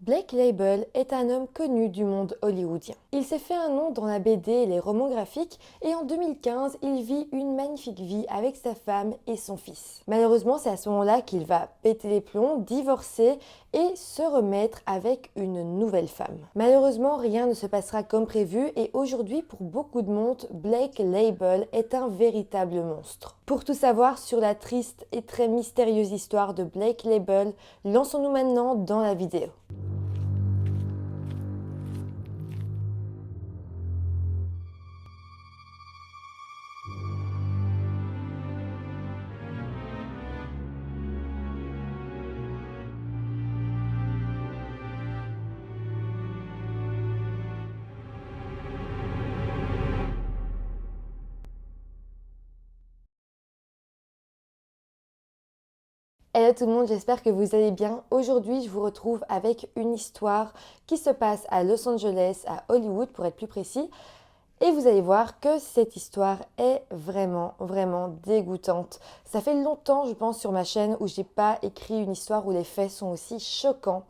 Blake Label est un homme connu du monde hollywoodien. Il s'est fait un nom dans la BD et les romans graphiques et en 2015, il vit une magnifique vie avec sa femme et son fils. Malheureusement, c'est à ce moment-là qu'il va péter les plombs, divorcer et se remettre avec une nouvelle femme. Malheureusement, rien ne se passera comme prévu et aujourd'hui, pour beaucoup de monde, Blake Label est un véritable monstre. Pour tout savoir sur la triste et très mystérieuse histoire de Blake Label, lançons-nous maintenant dans la vidéo. Hello tout le monde, j'espère que vous allez bien. Aujourd'hui, je vous retrouve avec une histoire qui se passe à Los Angeles, à Hollywood pour être plus précis. Et vous allez voir que cette histoire est vraiment dégoûtante. Ça fait longtemps, je pense, sur ma chaîne où j'ai pas écrit une histoire où les faits sont aussi choquants.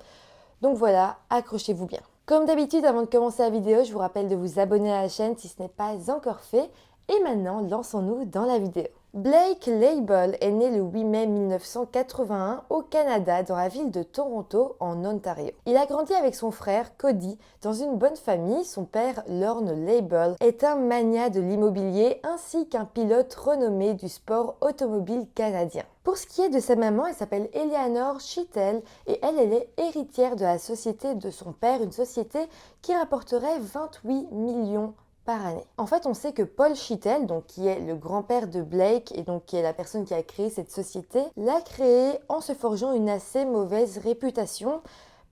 Donc voilà, accrochez-vous bien. Comme d'habitude, avant de commencer la vidéo, je vous rappelle de vous abonner à la chaîne si ce n'est pas encore fait. Et maintenant, lançons-nous dans la vidéo. Blake Label est né le 8 mai 1981 au Canada, dans la ville de Toronto, en Ontario. Il a grandi avec son frère Cody dans une bonne famille. Son père, Lorne Label, est un magnat de l'immobilier ainsi qu'un pilote renommé du sport automobile canadien. Pour ce qui est de sa maman, elle s'appelle Eleanor Schittel et elle est héritière de la société de son père, une société qui rapporterait 28 millions par année. En fait, on sait que Paul Schittel, donc qui est le grand-père de Blake et donc qui est la personne qui a créé cette société, l'a créée en se forgeant une assez mauvaise réputation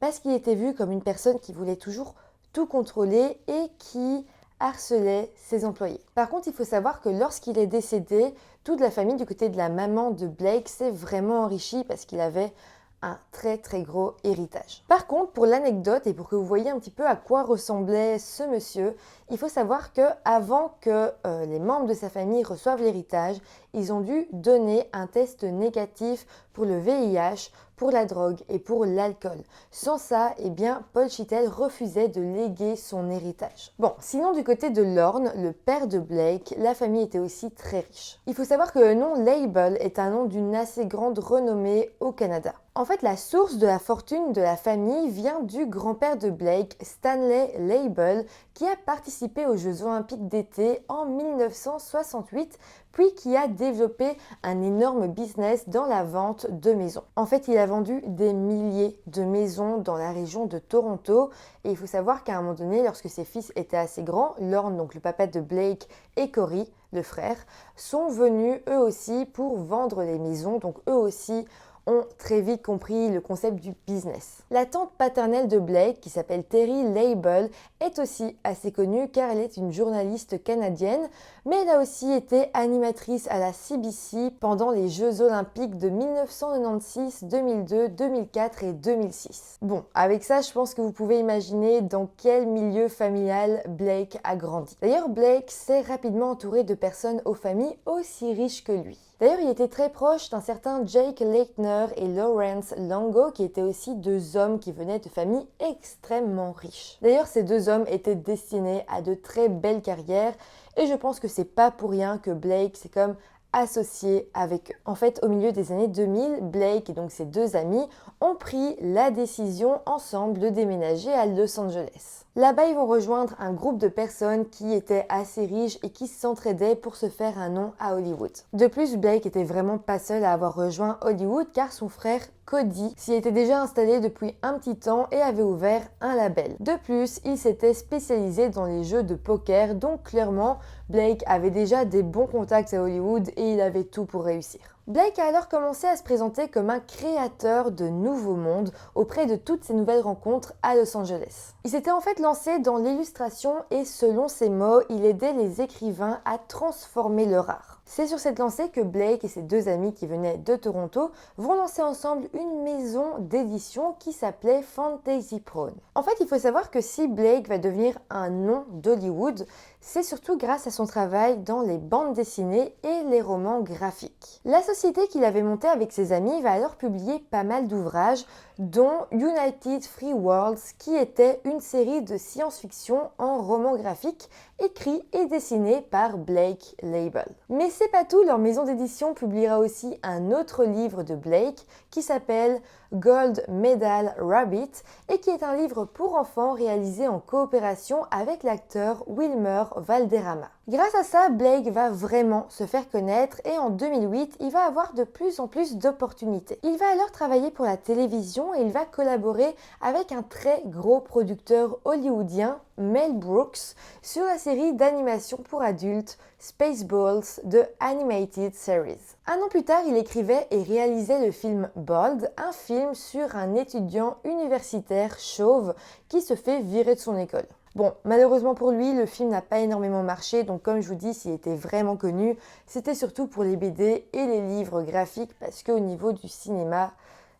parce qu'il était vu comme une personne qui voulait toujours tout contrôler et qui harcelait ses employés. Par contre, il faut savoir que lorsqu'il est décédé, toute la famille du côté de la maman de Blake s'est vraiment enrichie parce qu'il avait un très gros héritage. Par contre, pour l'anecdote et pour que vous voyez un petit peu à quoi ressemblait ce monsieur, il faut savoir que avant que les membres de sa famille reçoivent l'héritage, ils ont dû donner un test négatif pour le VIH, pour la drogue et pour l'alcool. Sans ça, eh bien, Paul Schittel refusait de léguer son héritage. Bon, sinon du côté de Lorne, le père de Blake, la famille était aussi très riche. Il faut savoir que le nom Label est un nom d'une assez grande renommée au Canada. En fait, la source de la fortune de la famille vient du grand-père de Blake, Stanley Label, qui a participé aux Jeux Olympiques d'été en 1968, puis qui a développé un énorme business dans la vente de maisons. En fait, il a vendu des milliers de maisons dans la région de Toronto et il faut savoir qu'à un moment donné, lorsque ses fils étaient assez grands, Lorne, donc le papa de Blake, et Corey, le frère, sont venus eux aussi pour vendre les maisons, donc eux aussi ont très vite compris le concept du business. La tante paternelle de Blake, qui s'appelle Terry Label, est aussi assez connue car elle est une journaliste canadienne, mais elle a aussi été animatrice à la CBC pendant les Jeux Olympiques de 1996, 2002, 2004 et 2006. Bon, avec ça, je pense que vous pouvez imaginer dans quel milieu familial Blake a grandi. D'ailleurs, Blake s'est rapidement entouré de personnes aux familles aussi riches que lui. D'ailleurs, il était très proche d'un certain Jake Leitner et Lawrence Longo, qui étaient aussi deux hommes qui venaient de familles extrêmement riches. D'ailleurs, ces deux hommes étaient destinés à de très belles carrières et je pense que c'est pas pour rien que Blake s'est comme associé avec eux. En fait, au milieu des années 2000, Blake et donc ses deux amis ont pris la décision ensemble de déménager à Los Angeles. Là-bas, ils vont rejoindre un groupe de personnes qui étaient assez riches et qui s'entraidaient pour se faire un nom à Hollywood. De plus, Blake était vraiment pas seul à avoir rejoint Hollywood car son frère Cody s'y était déjà installé depuis un petit temps et avait ouvert un label. De plus, il s'était spécialisé dans les jeux de poker, donc clairement, Blake avait déjà des bons contacts à Hollywood et il avait tout pour réussir. Blake a alors commencé à se présenter comme un créateur de nouveaux mondes auprès de toutes ces nouvelles rencontres à Los Angeles. Il s'était en fait lancé dans l'illustration et selon ses mots, il aidait les écrivains à transformer leur art. C'est sur cette lancée que Blake et ses deux amis qui venaient de Toronto vont lancer ensemble une maison d'édition qui s'appelait Fantasy Prone. En fait, il faut savoir que si Blake va devenir un nom d'Hollywood, c'est surtout grâce à son travail dans les bandes dessinées et les romans graphiques. La société qu'il avait montée avec ses amis va alors publier pas mal d'ouvrages, dont United Free Worlds, qui était une série de science-fiction en roman graphique écrit et dessiné par Blake Label. Mais c'est pas tout, leur maison d'édition publiera aussi un autre livre de Blake qui s'appelle Gold Medal Rabbit et qui est un livre pour enfants réalisé en coopération avec l'acteur Wilmer Valderrama. Grâce à ça, Blake va vraiment se faire connaître et en 2008, il va avoir de plus en plus d'opportunités. Il va alors travailler pour la télévision et il va collaborer avec un très gros producteur hollywoodien, Mel Brooks, sur la série d'animation pour adultes Spaceballs de Animated Series. Un an plus tard, il écrivait et réalisait le film Bold, un film sur un étudiant universitaire chauve qui se fait virer de son école. Bon, malheureusement pour lui, le film n'a pas énormément marché, donc comme je vous dis, s'il était vraiment connu, c'était surtout pour les BD et les livres graphiques, parce qu'au niveau du cinéma,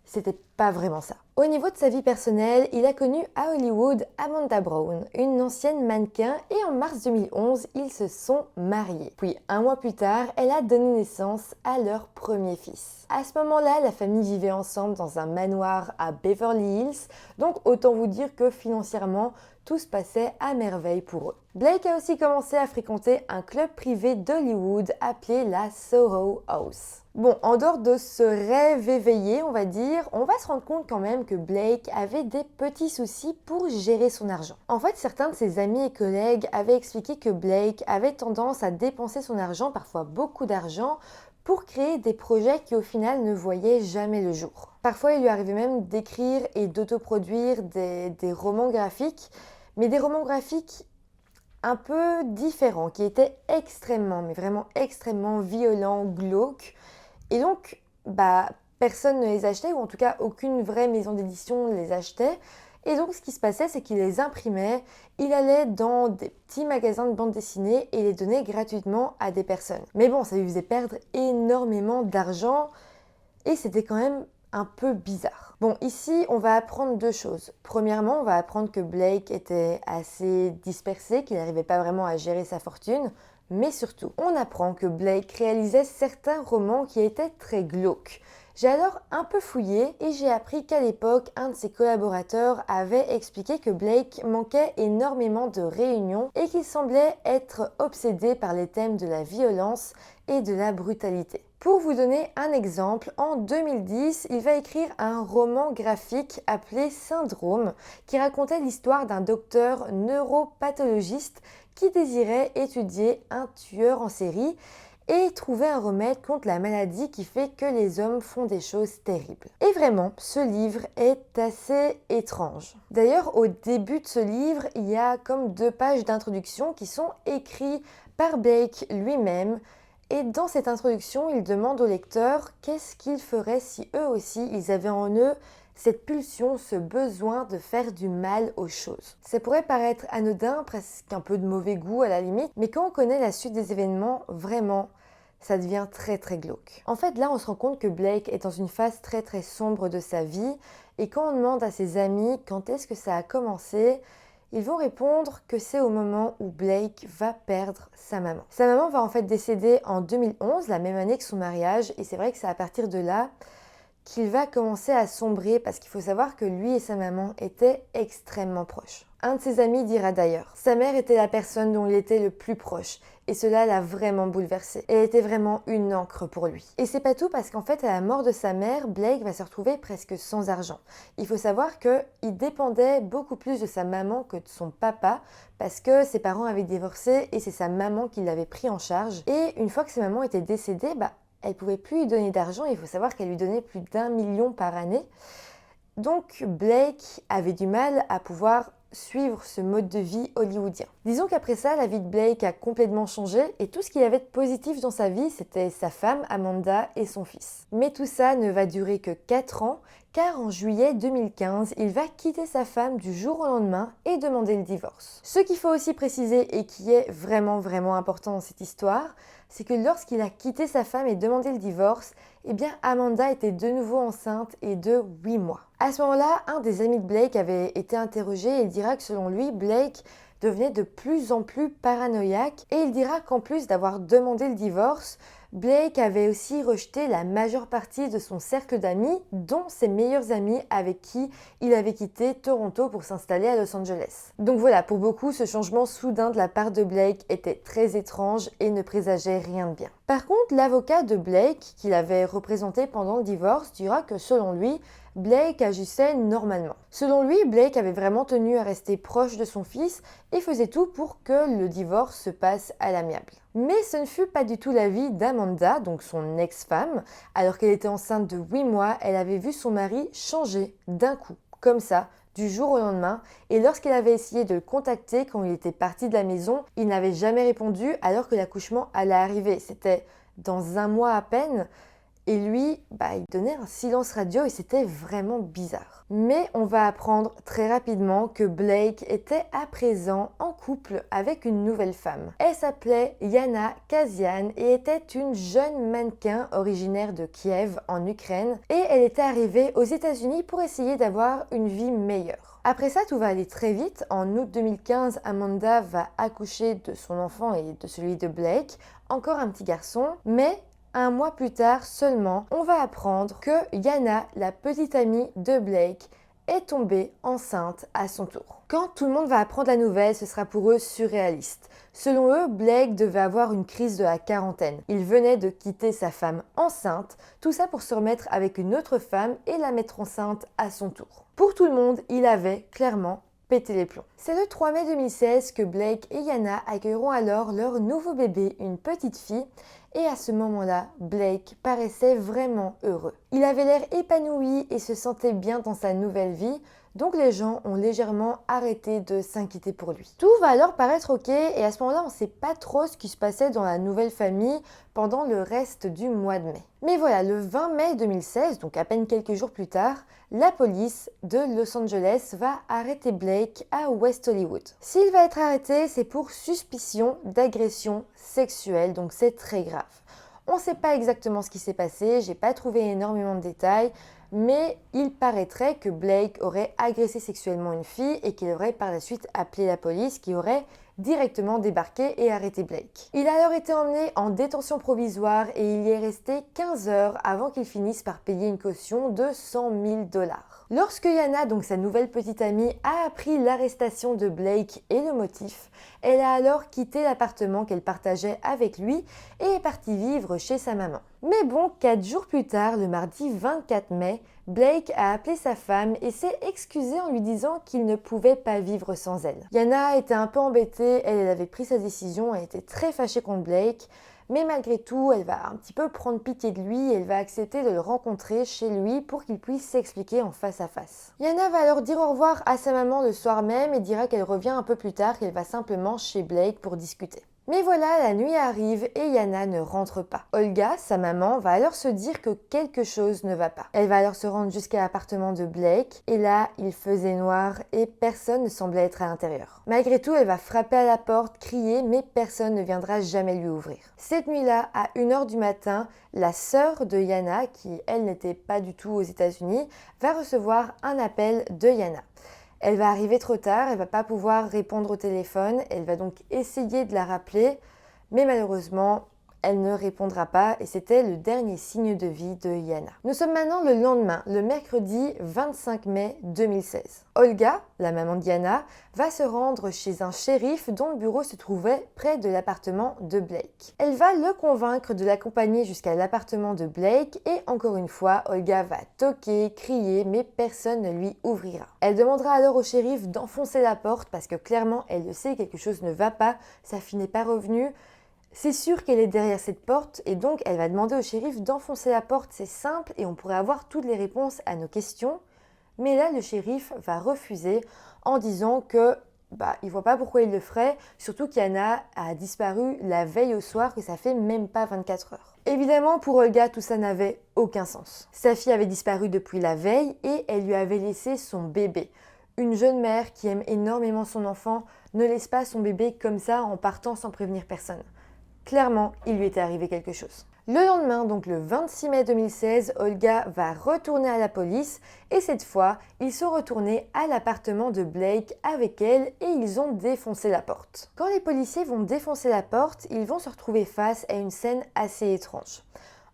c'était pas vraiment ça. Au niveau de sa vie personnelle, il a connu à Hollywood Amanda Brown, une ancienne mannequin, et en mars 2011, ils se sont mariés. Puis un mois plus tard, elle a donné naissance à leur premier fils. À ce moment-là, la famille vivait ensemble dans un manoir à Beverly Hills, donc autant vous dire que financièrement, tout se passait à merveille pour eux. Blake a aussi commencé à fréquenter un club privé d'Hollywood appelé la Soho House. Bon, en dehors de ce rêve éveillé, on va dire, on va se rendre compte quand même que Blake avait des petits soucis pour gérer son argent. En fait, certains de ses amis et collègues avaient expliqué que Blake avait tendance à dépenser son argent, parfois beaucoup d'argent, pour créer des projets qui au final ne voyaient jamais le jour. Parfois, il lui arrivait même d'écrire et d'autoproduire des romans graphiques, mais des romans graphiques un peu différents, qui étaient extrêmement, mais vraiment extrêmement violents, glauques. Et donc, personne ne les achetait, ou en tout cas aucune vraie maison d'édition ne les achetait. Et donc, ce qui se passait, c'est qu'il les imprimait, il allait dans des petits magasins de bande dessinée et les donnait gratuitement à des personnes. Mais bon, ça lui faisait perdre énormément d'argent et c'était quand même un peu bizarre. Bon, ici, on va apprendre deux choses. Premièrement, on va apprendre que Blake était assez dispersé, qu'il n'arrivait pas vraiment à gérer sa fortune. Mais surtout, on apprend que Blake réalisait certains romans qui étaient très glauques. J'ai alors un peu fouillé et j'ai appris qu'à l'époque, un de ses collaborateurs avait expliqué que Blake manquait énormément de réunions et qu'il semblait être obsédé par les thèmes de la violence et de la brutalité. Pour vous donner un exemple, en 2010, il va écrire un roman graphique appelé Syndrome qui racontait l'histoire d'un docteur neuropathologiste qui désirait étudier un tueur en série et trouver un remède contre la maladie qui fait que les hommes font des choses terribles. Et vraiment, ce livre est assez étrange. D'ailleurs, au début de ce livre, il y a comme 2 pages d'introduction qui sont écrites par Blake lui-même. Et dans cette introduction, il demande au lecteur qu'est-ce qu'ils feraient si eux aussi, ils avaient en eux cette pulsion, ce besoin de faire du mal aux choses. Ça pourrait paraître anodin, presque un peu de mauvais goût à la limite, mais quand on connaît la suite des événements, vraiment, ça devient très très glauque. En fait, là, on se rend compte que Blake est dans une phase très très sombre de sa vie, et quand on demande à ses amis quand est-ce que ça a commencé, ils vont répondre que c'est au moment où Blake va perdre sa maman. Sa maman va en fait décéder en 2011, la même année que son mariage, et c'est vrai que c'est à partir de là qu'il va commencer à sombrer parce qu'il faut savoir que lui et sa maman étaient extrêmement proches. Un de ses amis dira d'ailleurs, sa mère était la personne dont il était le plus proche et cela l'a vraiment bouleversé. Elle était vraiment une encre pour lui. Et c'est pas tout parce qu'en fait à la mort de sa mère, Blake va se retrouver presque sans argent. Il faut savoir qu'il dépendait beaucoup plus de sa maman que de son papa parce que ses parents avaient divorcé et c'est sa maman qui l'avait pris en charge. Et une fois que sa maman était décédée, elle ne pouvait plus lui donner d'argent. Il faut savoir qu'elle lui donnait plus d'1 million par année. Donc Blake avait du mal à pouvoir suivre ce mode de vie hollywoodien. Disons qu'après ça, la vie de Blake a complètement changé et tout ce qu'il avait de positif dans sa vie, c'était sa femme Amanda et son fils. Mais tout ça ne va durer que 4 ans car en juillet 2015, il va quitter sa femme du jour au lendemain et demander le divorce. Ce qu'il faut aussi préciser et qui est vraiment vraiment important dans cette histoire, c'est que lorsqu'il a quitté sa femme et demandé le divorce, Amanda était de nouveau enceinte et de 8 mois. À ce moment-là, un des amis de Blake avait été interrogé et il dira que selon lui, Blake devenait de plus en plus paranoïaque et il dira qu'en plus d'avoir demandé le divorce, Blake avait aussi rejeté la majeure partie de son cercle d'amis, dont ses meilleurs amis avec qui il avait quitté Toronto pour s'installer à Los Angeles. Donc voilà, pour beaucoup, ce changement soudain de la part de Blake était très étrange et ne présageait rien de bien. Par contre, l'avocat de Blake, qu'il avait représenté pendant le divorce, dira que selon lui, Blake agissait normalement. Selon lui, Blake avait vraiment tenu à rester proche de son fils et faisait tout pour que le divorce se passe à l'amiable. Mais ce ne fut pas du tout l'avis d'Amanda, donc son ex-femme. Alors qu'elle était enceinte de 8 mois, elle avait vu son mari changer d'un coup, comme ça, du jour au lendemain, et lorsqu'elle avait essayé de le contacter quand il était parti de la maison, il n'avait jamais répondu alors que l'accouchement allait arriver. C'était dans un mois à peine. Et lui, il donnait un silence radio et c'était vraiment bizarre. Mais on va apprendre très rapidement que Blake était à présent en couple avec une nouvelle femme. Elle s'appelait Yana Kazian et était une jeune mannequin originaire de Kiev en Ukraine et elle était arrivée aux États-Unis pour essayer d'avoir une vie meilleure. Après ça, tout va aller très vite. En août 2015, Amanda va accoucher de son enfant et de celui de Blake, encore un petit garçon, mais un mois plus tard seulement, on va apprendre que Yana, la petite amie de Blake, est tombée enceinte à son tour. Quand tout le monde va apprendre la nouvelle, ce sera pour eux surréaliste. Selon eux, Blake devait avoir une crise de la quarantaine. Il venait de quitter sa femme enceinte, tout ça pour se remettre avec une autre femme et la mettre enceinte à son tour. Pour tout le monde, il avait clairement pété les plombs. C'est le 3 mai 2016 que Blake et Yana accueilleront alors leur nouveau bébé, une petite fille, et à ce moment-là, Blake paraissait vraiment heureux. Il avait l'air épanoui et se sentait bien dans sa nouvelle vie, donc les gens ont légèrement arrêté de s'inquiéter pour lui. Tout va alors paraître ok et à ce moment-là, on ne sait pas trop ce qui se passait dans la nouvelle famille pendant le reste du mois de mai. Mais voilà, le 20 mai 2016, donc à peine quelques jours plus tard, la police de Los Angeles va arrêter Blake à West Hollywood. S'il va être arrêté, c'est pour suspicion d'agression sexuelle, donc c'est très grave. On ne sait pas exactement ce qui s'est passé, j'ai pas trouvé énormément de détails, mais il paraîtrait que Blake aurait agressé sexuellement une fille et qu'il aurait par la suite appelé la police qui aurait directement débarqué et arrêté Blake. Il a alors été emmené en détention provisoire et il y est resté 15 heures avant qu'il finisse par payer une caution de 100 000 $. Lorsque Yana, donc sa nouvelle petite amie, a appris l'arrestation de Blake et le motif, elle a alors quitté l'appartement qu'elle partageait avec lui et est partie vivre chez sa maman. Mais bon, 4 jours plus tard, le mardi 24 mai, Blake a appelé sa femme et s'est excusé en lui disant qu'il ne pouvait pas vivre sans elle. Yana était un peu embêtée, elle avait pris sa décision, elle était très fâchée contre Blake, mais malgré tout, elle va un petit peu prendre pitié de lui et elle va accepter de le rencontrer chez lui pour qu'il puisse s'expliquer en face à face. Yana va alors dire au revoir à sa maman le soir même et dira qu'elle revient un peu plus tard, qu'elle va simplement chez Blake pour discuter. Mais voilà, la nuit arrive et Yana ne rentre pas. Olga, sa maman, va alors se dire que quelque chose ne va pas. Elle va alors se rendre jusqu'à l'appartement de Blake et là, il faisait noir et personne ne semblait être à l'intérieur. Malgré tout, elle va frapper à la porte, crier, mais personne ne viendra jamais lui ouvrir. Cette nuit-là, à 1h du matin, la sœur de Yana, qui elle n'était pas du tout aux États-Unis, va recevoir un appel de Yana. Elle va arriver trop tard, elle va pas pouvoir répondre au téléphone, elle va donc essayer de la rappeler, mais malheureusement, elle ne répondra pas et c'était le dernier signe de vie de Yana. Nous sommes maintenant le lendemain, le mercredi 25 mai 2016. Olga, la maman de Yana, va se rendre chez un shérif dont le bureau se trouvait près de l'appartement de Blake. Elle va le convaincre de l'accompagner jusqu'à l'appartement de Blake et encore une fois, Olga va toquer, crier, mais personne ne lui ouvrira. Elle demandera alors au shérif d'enfoncer la porte parce que clairement, elle le sait, quelque chose ne va pas, sa fille n'est pas revenue. C'est sûr qu'elle est derrière cette porte et donc elle va demander au shérif d'enfoncer la porte, c'est simple et on pourrait avoir toutes les réponses à nos questions. Mais là, le shérif va refuser en disant que il voit pas pourquoi il le ferait, surtout qu'Yana a disparu la veille au soir, que ça fait même pas 24 heures. Évidemment, pour Olga, tout ça n'avait aucun sens. Sa fille avait disparu depuis la veille et elle lui avait laissé son bébé. Une jeune mère qui aime énormément son enfant ne laisse pas son bébé comme ça en partant sans prévenir personne. Clairement, il lui était arrivé quelque chose. Le lendemain, donc le 26 mai 2016, Olga va retourner à la police et cette fois, ils sont retournés à l'appartement de Blake avec elle et ils ont défoncé la porte. Quand les policiers vont défoncer la porte, ils vont se retrouver face à une scène assez étrange.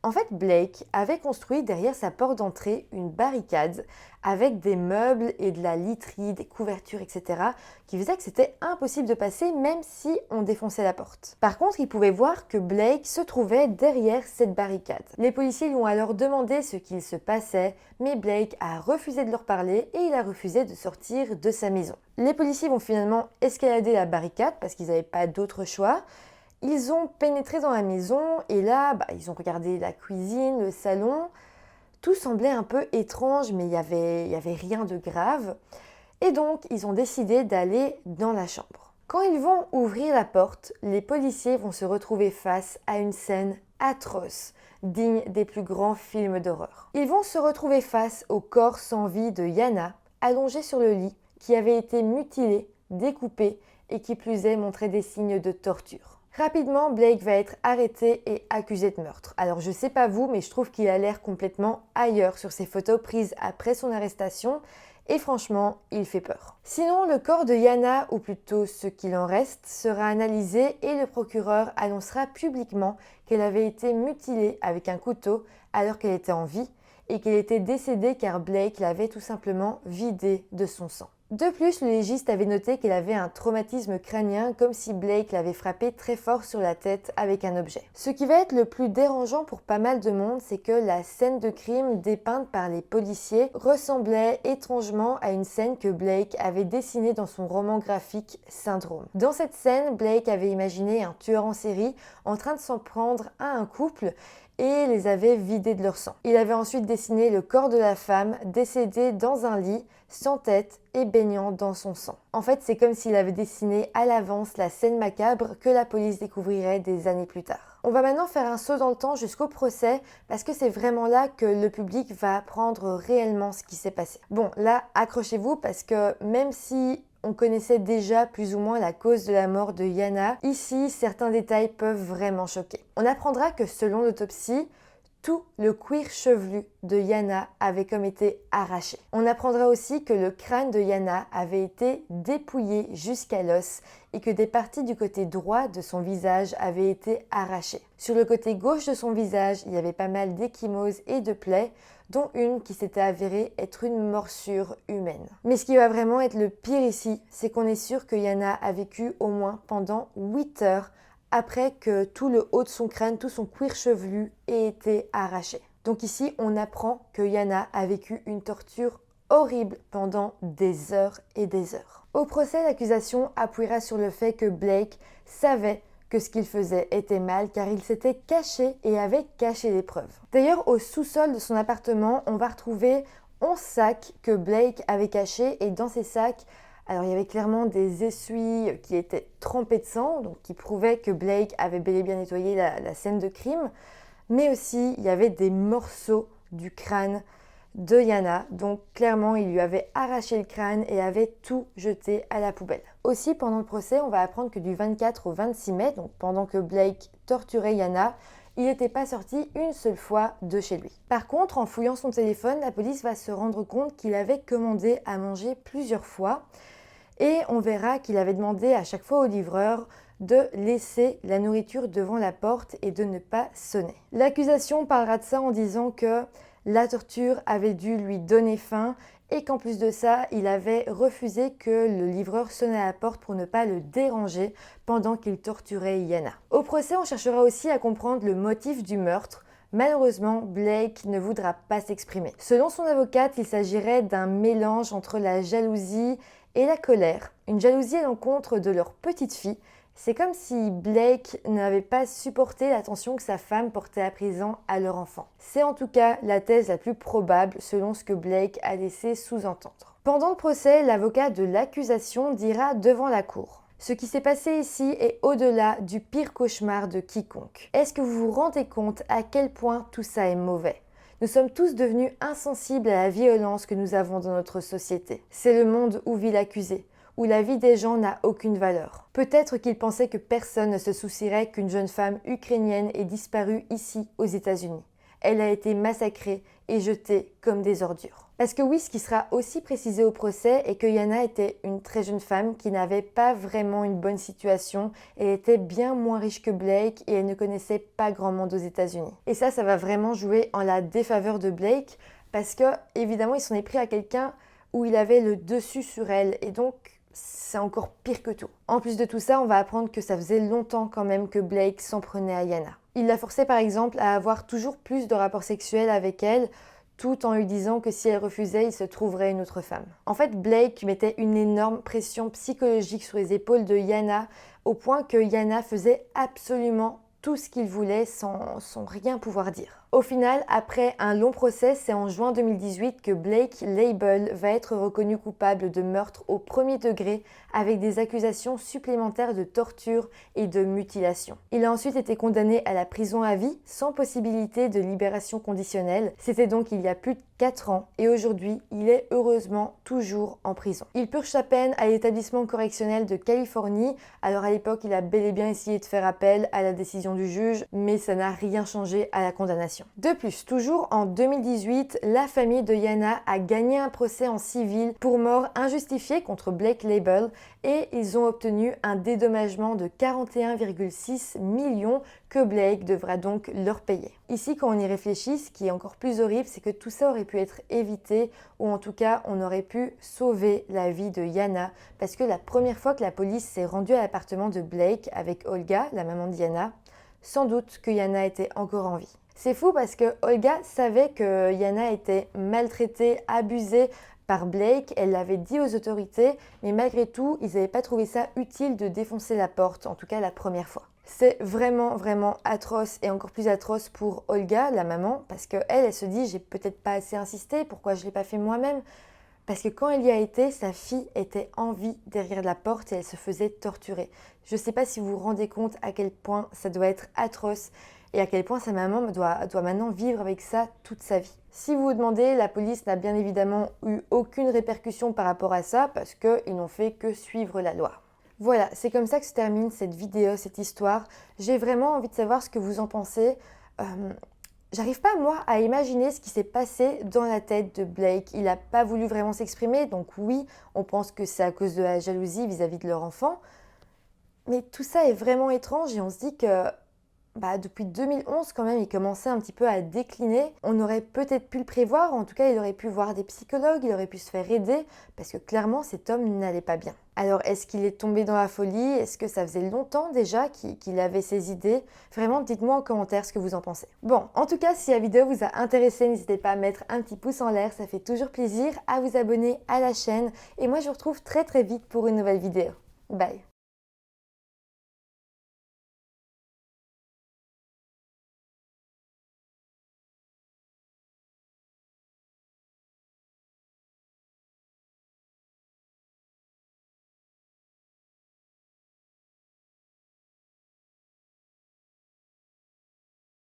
En fait, Blake avait construit derrière sa porte d'entrée une barricade avec des meubles et de la literie, des couvertures, etc. qui faisait que c'était impossible de passer même si on défonçait la porte. Par contre, ils pouvaient voir que Blake se trouvait derrière cette barricade. Les policiers lui ont alors demandé ce qu'il se passait, mais Blake a refusé de leur parler et il a refusé de sortir de sa maison. Les policiers vont finalement escalader la barricade parce qu'ils n'avaient pas d'autre choix. Ils ont pénétré dans la maison et là, ils ont regardé la cuisine, le salon. Tout semblait un peu étrange, mais il y avait rien de grave. Et donc, ils ont décidé d'aller dans la chambre. Quand ils vont ouvrir la porte, les policiers vont se retrouver face à une scène atroce, digne des plus grands films d'horreur. Ils vont se retrouver face au corps sans vie de Yana, allongé sur le lit, qui avait été mutilé, découpé et qui plus est montrait des signes de torture. Rapidement, Blake va être arrêté et accusé de meurtre. Alors je sais pas vous, mais je trouve qu'il a l'air complètement ailleurs sur ces photos prises après son arrestation et franchement, il fait peur. Sinon, le corps de Yana, ou plutôt ce qu'il en reste, sera analysé et le procureur annoncera publiquement qu'elle avait été mutilée avec un couteau alors qu'elle était en vie et qu'elle était décédée car Blake l'avait tout simplement vidée de son sang. De plus, le légiste avait noté qu'elle avait un traumatisme crânien comme si Blake l'avait frappée très fort sur la tête avec un objet. Ce qui va être le plus dérangeant pour pas mal de monde, c'est que la scène de crime dépeinte par les policiers ressemblait étrangement à une scène que Blake avait dessinée dans son roman graphique Syndrome. Dans cette scène, Blake avait imaginé un tueur en série en train de s'en prendre à un couple et les avait vidés de leur sang. Il avait ensuite dessiné le corps de la femme décédée dans un lit, sans tête et baignant dans son sang. En fait, c'est comme s'il avait dessiné à l'avance la scène macabre que la police découvrirait des années plus tard. On va maintenant faire un saut dans le temps jusqu'au procès parce que c'est vraiment là que le public va apprendre réellement ce qui s'est passé. Bon, là, accrochez-vous parce que même si on connaissait déjà plus ou moins la cause de la mort de Yana, ici, certains détails peuvent vraiment choquer. On apprendra que selon l'autopsie, tout le cuir chevelu de Yana avait comme été arraché. On apprendra aussi que le crâne de Yana avait été dépouillé jusqu'à l'os et que des parties du côté droit de son visage avaient été arrachées. Sur le côté gauche de son visage, il y avait pas mal d'ecchymoses et de plaies, dont une qui s'était avérée être une morsure humaine. Mais ce qui va vraiment être le pire ici, c'est qu'on est sûr que Yana a vécu au moins pendant 8 heures après que tout le haut de son crâne, tout son cuir chevelu ait été arraché. Donc ici, on apprend que Yana a vécu une torture horrible pendant des heures et des heures. Au procès, l'accusation appuiera sur le fait que Blake savait que ce qu'il faisait était mal car il s'était caché et avait caché les preuves. D'ailleurs, au sous-sol de son appartement, on va retrouver 11 sacs que Blake avait cachés et dans ces sacs, alors il y avait clairement des essuies qui étaient trempés de sang, donc qui prouvaient que Blake avait bel et bien nettoyé la scène de crime, mais aussi il y avait des morceaux du crâne de Yana, donc clairement il lui avait arraché le crâne et avait tout jeté à la poubelle. Aussi pendant le procès, on va apprendre que du 24 au 26 mai, donc pendant que Blake torturait Yana, il n'était pas sorti une seule fois de chez lui. Par contre, en fouillant son téléphone, la police va se rendre compte qu'il avait commandé à manger plusieurs fois et on verra qu'il avait demandé à chaque fois au livreur de laisser la nourriture devant la porte et de ne pas sonner. L'accusation parlera de ça en disant que la torture avait dû lui donner faim et qu'en plus de ça, il avait refusé que le livreur sonne à la porte pour ne pas le déranger pendant qu'il torturait Yana. Au procès, on cherchera aussi à comprendre le motif du meurtre. Malheureusement, Blake ne voudra pas s'exprimer. Selon son avocate, il s'agirait d'un mélange entre la jalousie et la colère. Une jalousie à l'encontre de leur petite fille. C'est comme si Blake n'avait pas supporté l'attention que sa femme portait à présent à leur enfant. C'est en tout cas la thèse la plus probable selon ce que Blake a laissé sous-entendre. Pendant le procès, l'avocat de l'accusation dira devant la cour: ce qui s'est passé ici est au-delà du pire cauchemar de quiconque. Est-ce que vous vous rendez compte à quel point tout ça est mauvais ? Nous sommes tous devenus insensibles à la violence que nous avons dans notre société. C'est le monde où vit l'accusé, où la vie des gens n'a aucune valeur. Peut-être qu'il pensait que personne ne se soucierait qu'une jeune femme ukrainienne ait disparu ici aux États-Unis. Elle a été massacrée et jetée comme des ordures. Parce que oui, ce qui sera aussi précisé au procès est que Yana était une très jeune femme qui n'avait pas vraiment une bonne situation. Elle était bien moins riche que Blake et elle ne connaissait pas grand monde aux États-Unis. Et ça va vraiment jouer en la défaveur de Blake parce que, évidemment, il s'en est pris à quelqu'un où il avait le dessus sur elle et donc c'est encore pire que tout. En plus de tout ça, on va apprendre que ça faisait longtemps quand même que Blake s'en prenait à Yana. Il la forçait par exemple à avoir toujours plus de rapports sexuels avec elle, tout en lui disant que si elle refusait, il se trouverait une autre femme. En fait, Blake mettait une énorme pression psychologique sur les épaules de Yana, au point que Yana faisait absolument tout ce qu'il voulait sans rien pouvoir dire. Au final, après un long procès, c'est en juin 2018 que Blake Label va être reconnu coupable de meurtre au premier degré avec des accusations supplémentaires de torture et de mutilation. Il a ensuite été condamné à la prison à vie sans possibilité de libération conditionnelle. C'était donc il y a plus de 4 ans et aujourd'hui, il est heureusement toujours en prison. Il purge sa peine à l'établissement correctionnel de Californie. Alors à l'époque, il a bel et bien essayé de faire appel à la décision du juge, mais ça n'a rien changé à la condamnation. De plus, toujours en 2018, la famille de Yana a gagné un procès en civil pour mort injustifiée contre Blake Label et ils ont obtenu un dédommagement de 41,6 millions que Blake devra donc leur payer. Ici, quand on y réfléchit, ce qui est encore plus horrible, c'est que tout ça aurait pu être évité ou en tout cas, on aurait pu sauver la vie de Yana parce que la première fois que la police s'est rendue à l'appartement de Blake avec Olga, la maman de Yana, sans doute que Yana était encore en vie. C'est fou parce que Olga savait que Yana était maltraitée, abusée par Blake, elle l'avait dit aux autorités, mais malgré tout, ils n'avaient pas trouvé ça utile de défoncer la porte, en tout cas la première fois. C'est vraiment, vraiment atroce et encore plus atroce pour Olga, la maman, parce qu'elle, elle se dit, j'ai peut-être pas assez insisté, pourquoi je ne l'ai pas fait moi-même ? Parce que quand elle y a été, sa fille était en vie derrière la porte et elle se faisait torturer. Je ne sais pas si vous vous rendez compte à quel point ça doit être atroce et à quel point sa maman doit maintenant vivre avec ça toute sa vie. Si vous vous demandez, la police n'a bien évidemment eu aucune répercussion par rapport à ça parce qu'ils n'ont fait que suivre la loi. Voilà, c'est comme ça que se termine cette vidéo, cette histoire. J'ai vraiment envie de savoir ce que vous en pensez. J'arrive pas, moi, à imaginer ce qui s'est passé dans la tête de Blake. Il n'a pas voulu vraiment s'exprimer, donc oui, on pense que c'est à cause de la jalousie vis-à-vis de leur enfant. Mais tout ça est vraiment étrange et on se dit que depuis 2011, quand même, il commençait un petit peu à décliner. On aurait peut-être pu le prévoir, en tout cas, il aurait pu voir des psychologues, il aurait pu se faire aider, parce que clairement, cet homme n'allait pas bien. Alors, est-ce qu'il est tombé dans la folie? Est-ce que ça faisait longtemps déjà qu'il avait ses idées? Vraiment, dites-moi en commentaire ce que vous en pensez. Bon, en tout cas, si la vidéo vous a intéressé, n'hésitez pas à mettre un petit pouce en l'air, ça fait toujours plaisir, à vous abonner à la chaîne. Et moi, je vous retrouve très très vite pour une nouvelle vidéo. Bye!